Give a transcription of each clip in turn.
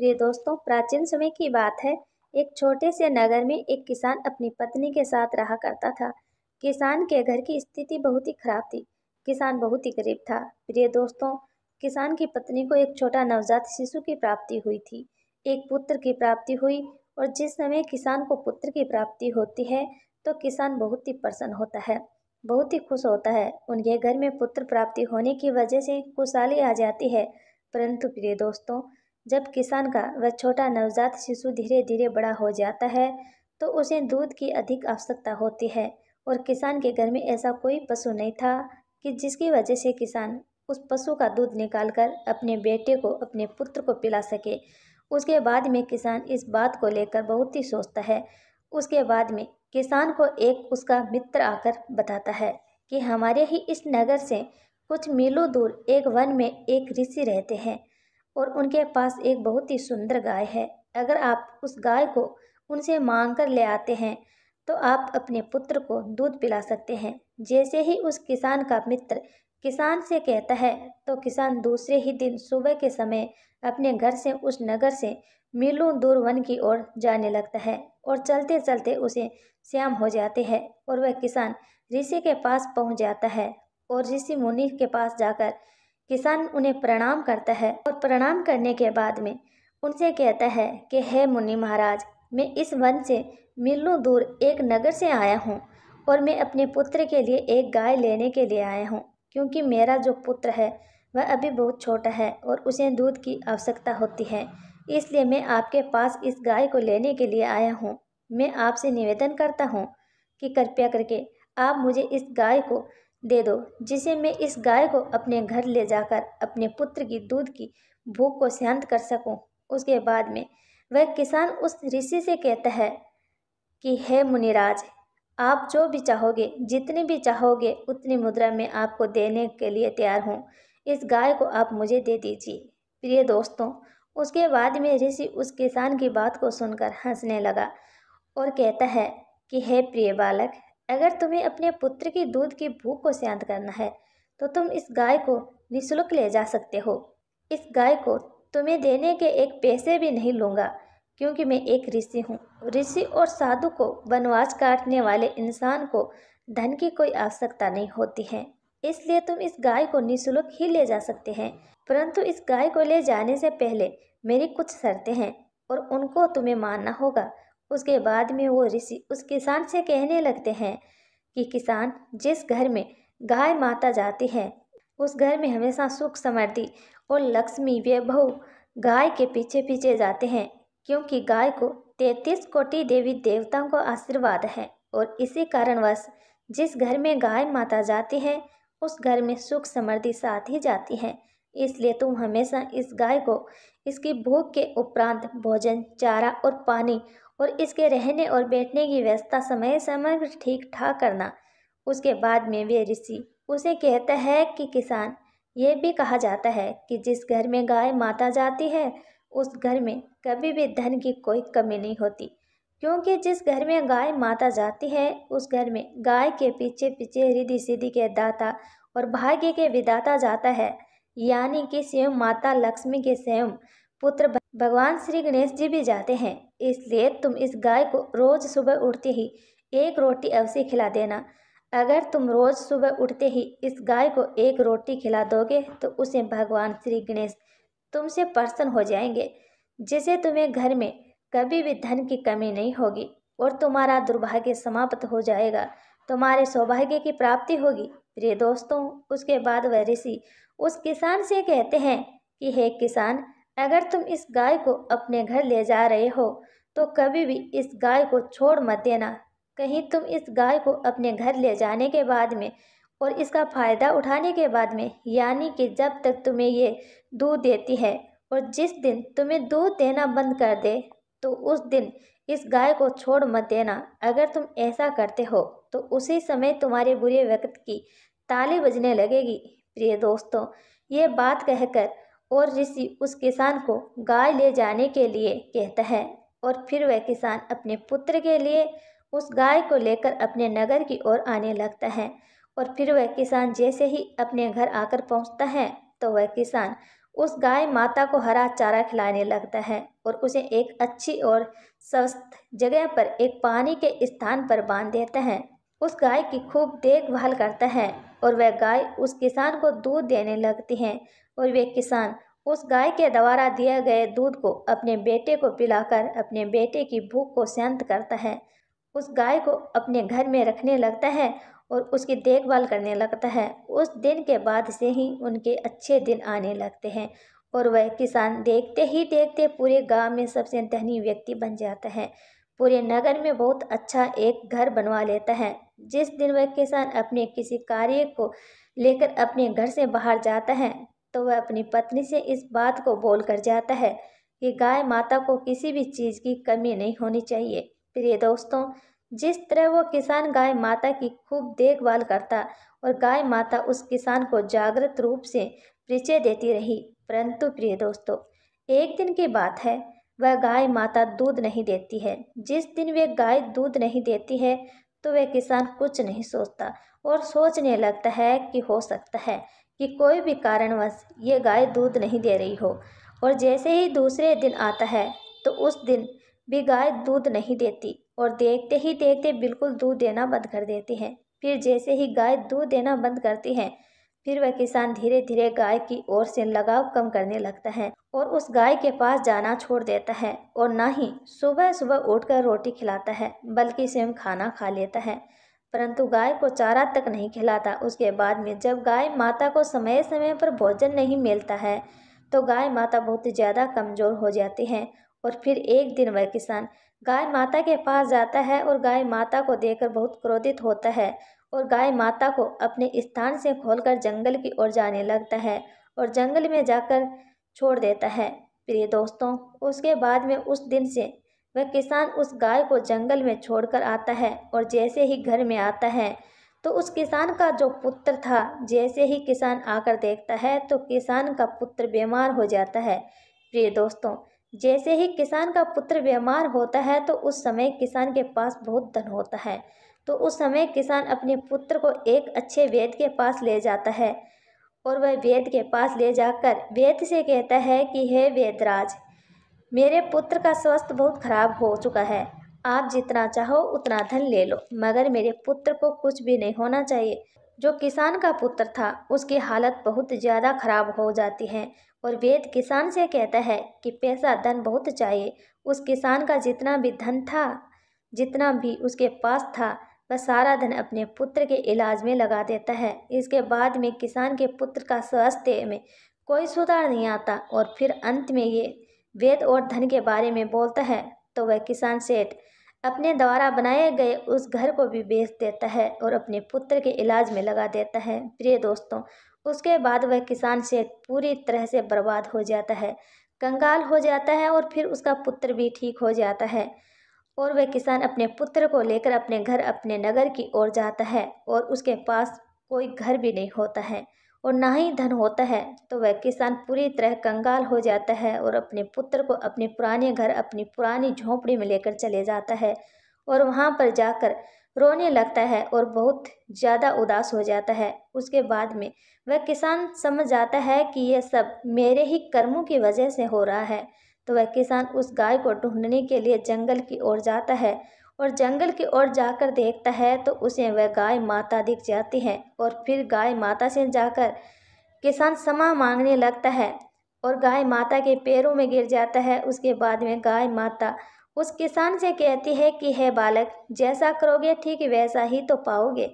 प्रिय दोस्तों, प्राचीन समय की बात है। एक छोटे से नगर में एक किसान अपनी पत्नी के साथ रहा करता था। किसान के घर की स्थिति बहुत ही खराब थी। किसान बहुत ही गरीब था। प्रिय दोस्तों, किसान की पत्नी को एक छोटा नवजात शिशु की प्राप्ति हुई थी। एक पुत्र की प्राप्ति हुई। और जिस समय किसान को पुत्र की प्राप्ति होती है तो किसान बहुत ही प्रसन्न होता है, बहुत ही खुश होता है। उनके घर में पुत्र प्राप्ति होने की वजह से खुशहाली आ जाती है। परंतु प्रिय दोस्तों, जब किसान का वह छोटा नवजात शिशु धीरे धीरे बड़ा हो जाता है तो उसे दूध की अधिक आवश्यकता होती है। और किसान के घर में ऐसा कोई पशु नहीं था कि जिसकी वजह से किसान उस पशु का दूध निकालकर अपने बेटे को, अपने पुत्र को पिला सके। उसके बाद में किसान इस बात को लेकर बहुत ही सोचता है। उसके बाद में किसान को एक उसका मित्र आकर बताता है कि हमारे ही इस नगर से कुछ मीलों दूर एक वन में एक ऋषि रहते हैं और उनके पास एक बहुत ही सुंदर गाय है। अगर आप उस गाय को उनसे मांग कर ले आते हैं तो आप अपने पुत्र को दूध पिला सकते हैं। जैसे ही उस किसान का मित्र किसान से कहता है तो किसान दूसरे ही दिन सुबह के समय अपने घर से उस नगर से मीलों दूर वन की ओर जाने लगता है। और चलते चलते उसे शाम हो जाते हैं और वह किसान ऋषि के पास पहुंच जाता है। और ऋषि मुनि के पास जाकर किसान उन्हें प्रणाम करता है और प्रणाम करने के बाद में उनसे कहता है कि हे मुनि महाराज, मैं इस वन से मीलों दूर एक नगर से आया हूँ और मैं अपने पुत्र के लिए एक गाय लेने के लिए आया हूँ, क्योंकि मेरा जो पुत्र है वह अभी बहुत छोटा है और उसे दूध की आवश्यकता होती है। इसलिए मैं आपके पास इस गाय को लेने के लिए आया हूँ। मैं आपसे निवेदन करता हूँ कि कृपया करके आप मुझे इस गाय को दे दो, जिसे मैं इस गाय को अपने घर ले जाकर अपने पुत्र की दूध की भूख को शांत कर सकूं। उसके बाद में वह किसान उस ऋषि से कहता है कि हे मुनिराज, आप जो भी चाहोगे, जितनी भी चाहोगे उतनी मुद्रा में आपको देने के लिए तैयार हूँ। इस गाय को आप मुझे दे दीजिए। प्रिय दोस्तों, उसके बाद में ऋषि उस किसान की बात को सुनकर हंसने लगा और कहता है कि हे प्रिय बालक, अगर तुम्हें अपने पुत्र की दूध की भूख को शांत करना है तो तुम इस गाय को निःशुल्क ले जा सकते हो। इस गाय को तुम्हें देने के एक पैसे भी नहीं लूँगा, क्योंकि मैं एक ऋषि हूँ। ऋषि और साधु को, वनवास काटने वाले इंसान को धन की कोई आवश्यकता नहीं होती है, इसलिए तुम इस गाय को निःशुल्क ही ले जा सकते हैं। परंतु इस गाय को ले जाने से पहले मेरी कुछ शर्तें हैं और उनको तुम्हें मानना होगा। उसके बाद में वो ऋषि उस किसान से कहने लगते हैं कि किसान, जिस घर में गाय माता जाती है उस घर में हमेशा सुख समृद्धि और लक्ष्मी वैभव गाय के पीछे पीछे जाते हैं, क्योंकि गाय को 33 कोटि देवी देवताओं का आशीर्वाद है। और इसी कारणवश जिस घर में गाय माता जाती है उस घर में सुख समृद्धि साथ ही जाती है। इसलिए तुम हमेशा इस गाय को इसकी भूख के उपरांत भोजन, चारा और पानी और इसके रहने और बैठने की व्यवस्था समय समय पर ठीक ठाक करना। उसके बाद में वे ऋषि उसे कहता है कि किसान, ये भी कहा जाता है कि जिस घर में गाय माता जाती है उस घर में कभी भी धन की कोई कमी नहीं होती, क्योंकि जिस घर में गाय माता जाती है उस घर में गाय के पीछे पीछे रिद्धि सिद्धि के दाता और भाग्य के विधाता जाता है, यानी कि स्वयं माता लक्ष्मी के स्वयं पुत्र भगवान श्री गणेश जी भी जाते हैं। इसलिए तुम इस गाय को रोज सुबह उठते ही एक रोटी अवश्य खिला देना। अगर तुम रोज सुबह उठते ही इस गाय को एक रोटी खिला दोगे तो उसे भगवान श्री गणेश तुमसे प्रसन्न हो जाएंगे, जिससे तुम्हें घर में कभी भी धन की कमी नहीं होगी और तुम्हारा दुर्भाग्य समाप्त हो जाएगा, तुम्हारे सौभाग्य की प्राप्ति होगी। प्रिय दोस्तों, उसके बाद वह ऋषि उस किसान से कहते हैं कि हे किसान, अगर तुम इस गाय को अपने घर ले जा रहे हो तो कभी भी इस गाय को छोड़ मत देना। कहीं तुम इस गाय को अपने घर ले जाने के बाद में और इसका फायदा उठाने के बाद में, यानी कि जब तक तुम्हें ये दूध देती है, और जिस दिन तुम्हें दूध देना बंद कर दे तो उस दिन इस गाय को छोड़ मत देना। अगर तुम ऐसा करते हो तो उसी समय तुम्हारे बुरे वक्त की ताली बजने लगेगी। प्रिय दोस्तों, ये बात कहकर और ऋषि उस किसान को गाय ले जाने के लिए कहता है और फिर वह किसान अपने पुत्र के लिए उस गाय को लेकर अपने नगर की ओर आने लगता है। और फिर वह किसान जैसे ही अपने घर आकर पहुंचता है तो वह किसान उस गाय माता को हरा चारा खिलाने लगता है और उसे एक अच्छी और स्वस्थ जगह पर एक पानी के स्थान पर बांध देता है। उस गाय की खूब देखभाल करता है और वह गाय उस किसान को दूध देने लगती है और वे किसान उस गाय के द्वारा दिए गए दूध को अपने बेटे को पिलाकर अपने बेटे की भूख को शांत करता है। उस गाय को अपने घर में रखने लगता है और उसकी देखभाल करने लगता है। उस दिन के बाद से ही उनके अच्छे दिन आने लगते हैं और वह किसान देखते ही देखते पूरे गांव में सबसे धनी व्यक्ति बन जाता है। पूरे नगर में बहुत अच्छा एक घर बनवा लेता है। जिस दिन वह किसान अपने किसी कार्य को लेकर अपने घर से बाहर जाता है तो वह अपनी पत्नी से इस बात को बोल कर जाता है कि गाय माता को किसी भी चीज़ की कमी नहीं होनी चाहिए। प्रिय दोस्तों, जिस तरह वो किसान गाय माता की खूब देखभाल करता और गाय माता उस किसान को जागृत रूप से परिचय देती रही, परंतु प्रिय दोस्तों, एक दिन की बात है, वह गाय माता दूध नहीं देती है। जिस दिन वे गाय दूध नहीं देती है तो वह किसान कुछ नहीं सोचता और सोचने लगता है कि हो सकता है कि कोई भी कारणवश ये गाय दूध नहीं दे रही हो। और जैसे ही दूसरे दिन आता है तो उस दिन भी गाय दूध नहीं देती और देखते ही देखते बिल्कुल दूध देना बंद कर देती है। फिर जैसे ही गाय दूध देना बंद करती है फिर वह किसान धीरे धीरे गाय की ओर से लगाव कम करने लगता है और उस गाय के पास जाना छोड़ देता है और ना ही सुबह सुबह उठकर रोटी खिलाता है बल्कि स्वयं खाना खा लेता है, परंतु गाय को चारा तक नहीं खिलाता। उसके बाद में जब गाय माता को समय समय पर भोजन नहीं मिलता है तो गाय माता बहुत ज़्यादा कमज़ोर हो जाती है और फिर एक दिन वह किसान गाय माता के पास जाता है और गाय माता को देखकर बहुत क्रोधित होता है और गाय माता को अपने स्थान से खोलकर जंगल की ओर जाने लगता है और जंगल में जाकर छोड़ देता है। प्रिय दोस्तों, उसके बाद में उस दिन से वह किसान उस गाय को जंगल में छोड़कर आता है और जैसे ही घर में आता है तो उस किसान का जो पुत्र था, जैसे ही किसान आकर देखता है तो किसान का पुत्र बीमार हो जाता है। प्रिय दोस्तों, जैसे ही किसान का पुत्र बीमार होता है तो उस समय किसान के पास बहुत धन होता है, तो उस समय किसान अपने पुत्र को एक अच्छे वैद्य के पास ले जाता है और वह वैद्य के पास ले जाकर वैद्य से कहता है कि हे वैद्यराज, मेरे पुत्र का स्वास्थ्य बहुत खराब हो चुका है, आप जितना चाहो उतना धन ले लो, मगर मेरे पुत्र को कुछ भी नहीं होना चाहिए। जो किसान का पुत्र था उसकी हालत बहुत ज़्यादा खराब हो जाती है और वैद्य किसान से कहता है कि पैसा धन बहुत चाहिए। उस किसान का जितना भी धन था, जितना भी उसके पास था, वह सारा धन अपने पुत्र के इलाज में लगा देता है। इसके बाद में किसान के पुत्र का स्वास्थ्य में कोई सुधार नहीं आता और फिर अंत में ये वेद और धन के बारे में बोलता है तो वह किसान सेठ अपने द्वारा बनाए गए उस घर को भी बेच देता है और अपने पुत्र के इलाज में लगा देता है। प्रिय दोस्तों, उसके बाद वह किसान सेठ पूरी तरह से बर्बाद हो जाता है, कंगाल हो जाता है और फिर उसका पुत्र भी ठीक हो जाता है और वह किसान अपने पुत्र को लेकर अपने घर अपने नगर की ओर जाता है और उसके पास कोई घर भी नहीं होता है और ना ही धन होता है। तो वह किसान पूरी तरह कंगाल हो जाता है और अपने पुत्र को अपने पुराने घर अपनी पुरानी झोंपड़ी में लेकर चले जाता है और वहाँ पर जाकर रोने लगता है और बहुत ज़्यादा उदास हो जाता है। उसके बाद में वह किसान समझ जाता है कि यह सब मेरे ही कर्मों की वजह से हो रहा है। तो वह किसान उस गाय को ढूंढने के लिए जंगल की ओर जाता है और जंगल की ओर जाकर देखता है तो उसे वह गाय माता दिख जाती है और फिर गाय माता से जाकर किसान क्षमा मांगने लगता है और गाय माता के पैरों में गिर जाता है। उसके बाद में गाय माता उस किसान से कहती है कि हे बालक, जैसा करोगे ठीक वैसा ही तो पाओगे।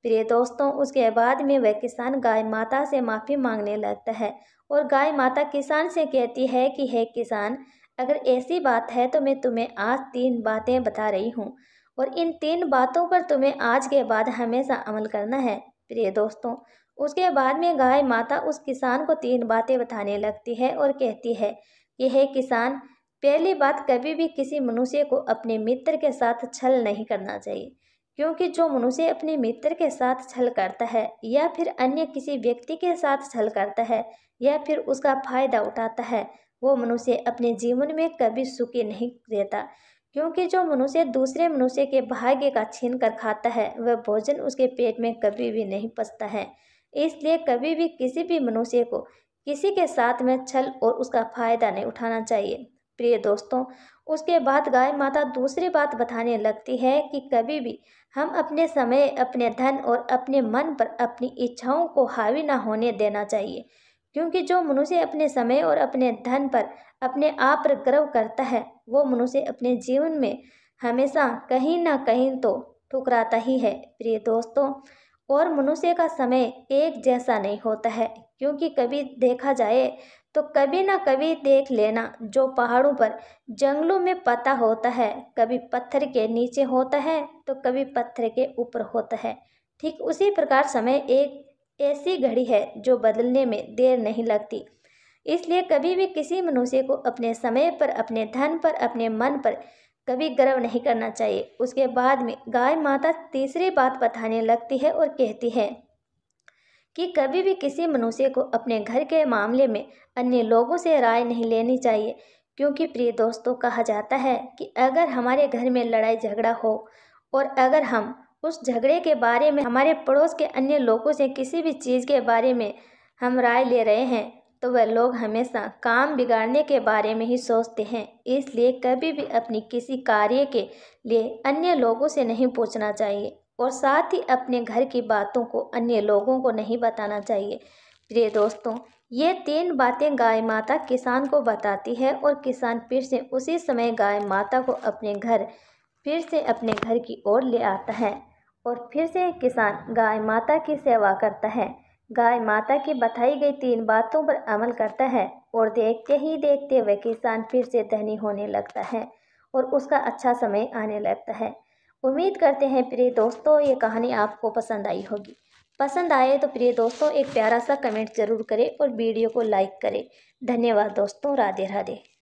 प्रिय दोस्तों, उसके बाद में वह किसान गाय माता से माफ़ी मांगने लगता है और गाय माता किसान से कहती है कि हे किसान, अगर ऐसी बात है तो मैं तुम्हें आज 3 बातें बता रही हूँ और इन 3 बातों पर तुम्हें आज के बाद हमेशा अमल करना है। प्रिय दोस्तों, उसके बाद में गाय माता उस किसान को 3 बातें बताने लगती है और कहती है कि हे किसान, पहली बात, कभी भी किसी मनुष्य को अपने मित्र के साथ छल नहीं करना चाहिए, क्योंकि जो मनुष्य अपने मित्र के साथ छल करता है या फिर अन्य किसी व्यक्ति के साथ छल करता है या फिर उसका फायदा उठाता है, वो मनुष्य अपने जीवन में कभी सुखी नहीं रहता। क्योंकि जो मनुष्य दूसरे मनुष्य के भाग्य का छीन कर खाता है वह भोजन उसके पेट में कभी भी नहीं पचता है। इसलिए कभी भी किसी भी मनुष्य को किसी के साथ में छल और उसका फायदा नहीं उठाना चाहिए। प्रिय दोस्तों, उसके बाद गाय माता दूसरी बात बताने लगती है कि कभी भी हम अपने समय, अपने धन और अपने मन पर अपनी इच्छाओं को हावी ना होने देना चाहिए, क्योंकि जो मनुष्य अपने समय और अपने धन पर अपने आप पर गर्व करता है, वो मनुष्य अपने जीवन में हमेशा कहीं ना कहीं तो ठुकराता ही है। प्रिय दोस्तों, और मनुष्य का समय एक जैसा नहीं होता है, क्योंकि कभी देखा जाए तो कभी ना कभी देख लेना, जो पहाड़ों पर, जंगलों में पता होता है, कभी पत्थर के नीचे होता है तो कभी पत्थर के ऊपर होता है। ठीक उसी प्रकार समय एक ऐसी घड़ी है जो बदलने में देर नहीं लगती। इसलिए कभी भी किसी मनुष्य को अपने समय पर, अपने धन पर, अपने मन पर कभी गर्व नहीं करना चाहिए। उसके बाद में गाय माता तीसरी बात बताने लगती है और कहती है कि कभी भी किसी मनुष्य को अपने घर के मामले में अन्य लोगों से राय नहीं लेनी चाहिए, क्योंकि प्रिय दोस्तों, कहा जाता है कि अगर हमारे घर में लड़ाई झगड़ा हो और अगर हम उस झगड़े के बारे में हमारे पड़ोस के अन्य लोगों से किसी भी चीज़ के बारे में हम राय ले रहे हैं, तो वह लोग हमेशा काम बिगाड़ने के बारे में ही सोचते हैं। इसलिए कभी भी अपनी किसी कार्य के लिए अन्य लोगों से नहीं पूछना चाहिए और साथ ही अपने घर की बातों को अन्य लोगों को नहीं बताना चाहिए। प्रिय दोस्तों, ये 3 बातें गाय माता किसान को बताती है और किसान फिर से उसी समय गाय माता को फिर से अपने घर की ओर ले आता है और फिर से किसान गाय माता की सेवा करता है, गाय माता की बताई गई 3 बातों पर अमल करता है और देखते ही देखते वह किसान फिर से धनी होने लगता है और उसका अच्छा समय आने लगता है। उम्मीद करते हैं प्रिय दोस्तों, ये कहानी आपको पसंद आई होगी। पसंद आए तो प्रिय दोस्तों एक प्यारा सा कमेंट ज़रूर करें और वीडियो को लाइक करें। धन्यवाद दोस्तों। राधे राधे।